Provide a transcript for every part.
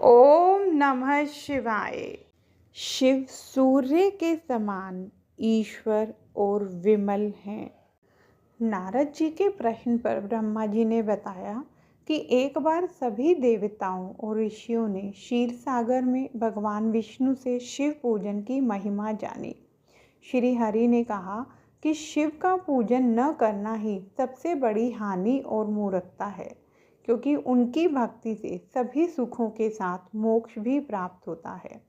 ओम नमः शिवाय। शिव सूर्य के समान ईश्वर और विमल हैं। नारद जी के प्रश्न पर ब्रह्मा जी ने बताया कि एक बार सभी देवताओं और ऋषियों ने क्षीर सागर में भगवान विष्णु से शिव पूजन की महिमा जानी। श्री हरि ने कहा कि शिव का पूजन न करना ही सबसे बड़ी हानि और मूर्खता है, क्योंकि उनकी भक्ति से सभी सुखों के साथ मोक्ष भी प्राप्त होता है।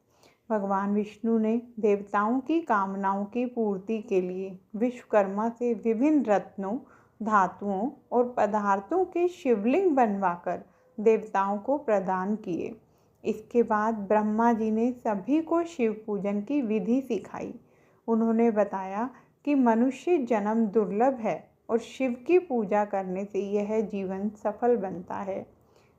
भगवान विष्णु ने देवताओं की कामनाओं की पूर्ति के लिए विश्वकर्मा से विभिन्न रत्नों, धातुओं और पदार्थों के शिवलिंग बनवाकर देवताओं को प्रदान किए। इसके बाद ब्रह्मा जी ने सभी को शिव पूजन की विधि सिखाई। उन्होंने बताया कि मनुष्य जन्म दुर्लभ है और शिव की पूजा करने से यह जीवन सफल बनता है।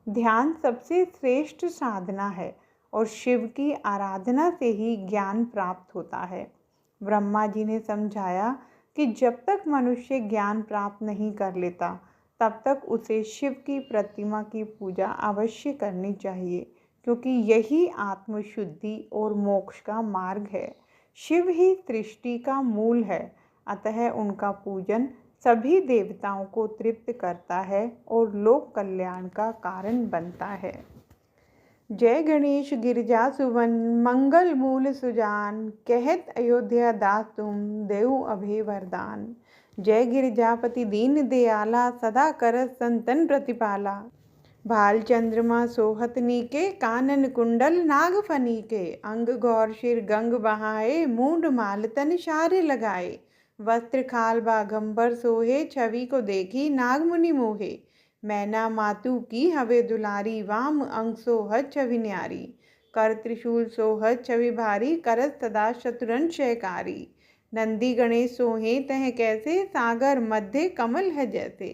ध्यान सबसे श्रेष्ठ साधना है और शिव की आराधना से ही ज्ञान प्राप्त होता है। ब्रह्मा जी ने समझाया कि जब तक मनुष्य ज्ञान प्राप्त नहीं कर लेता, तब तक उसे शिव की प्रतिमा की पूजा अवश्य करनी चाहिए, क्योंकि यही आत्मशुद्धि और मोक्ष का मार्ग है। शिव ही सृष्टि का मूल है, अतः उनका पूजन सभी देवताओं को तृप्त करता है और लोक कल्याण का कारण बनता है। जय गणेश गिरिजा सुवन मंगल मूल सुजान, कहत अयोध्या दास तुम देहु अभय वरदान। जय गिरिजापति दीन दयाला, सदा करत संतन प्रतिपाला। भाल चंद्रमा सोहत नीके, कानन कुंडल नाग फनीके। अंग गौर शिर गंग बहाए, मूंड माल तन शारे लगाए। वस्त्र खाल बाघंबर सोहे, छवि को देखी नाग मुनि मोहे। मैना मातु की हवे दुलारी, वाम अंग सोहत छवि न्यारी। कर त्रिशूल सोहत छवि भारी, करत सदा शत्रुन क्षयकारी। नंदी गणेश सोहे तह कैसे, सागर मध्य कमल है जैसे।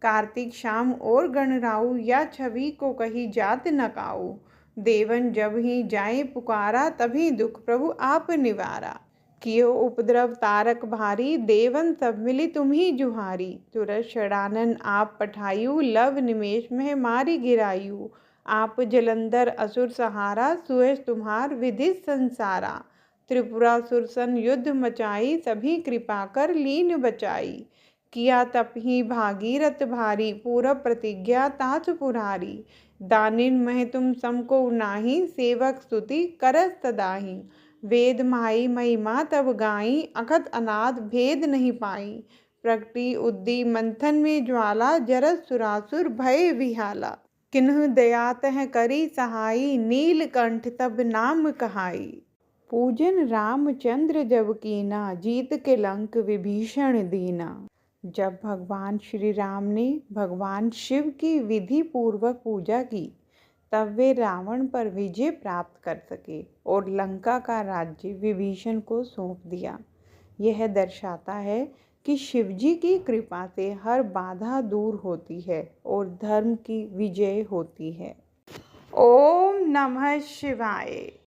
कार्तिक शाम और गणराऊ, या छवि को कही जात न काऊ। देवन जब ही जाए पुकारा, तभी दुख प्रभु आप निवारा। कियो उपद्रव तारक भारी, देवन सब मिली तुम ही जुहारी। तुरत षडानन आप पठायु, लव निमेष में मारी गिरायु। आप जलंधर असुर सहारा, सुयश तुम्हार विधि संसारा। त्रिपुरासुर सन युद्ध मचाई, सभी कृपा कर लीन बचाई। किया तप ही भागीरथ भारी, पूरब प्रतिज्ञा तात पुरारी। दानिन मह तुम समको नाही, सेवक स्तुति करस सदाहि। वेद माई महिमा तब गाई, अखत अनाद भेद नहीं पाई। प्रगटी उद्दी मंथन में ज्वाला, जरस सुरासुर भय विहाला। किन्हु दया तह करी सहाई, नीलकंठ तब नाम कहाई। पूजन रामचंद्र जब कीना, जीत के लंक विभीषण दीना। जब भगवान श्री राम ने भगवान शिव की विधि पूर्वक पूजा की, तब वे रावण पर विजय प्राप्त कर सके और लंका का राज्य विभीषण को सौंप दिया। यह दर्शाता है कि शिवजी की कृपा से हर बाधा दूर होती है और धर्म की विजय होती है। ओम नमः शिवाय।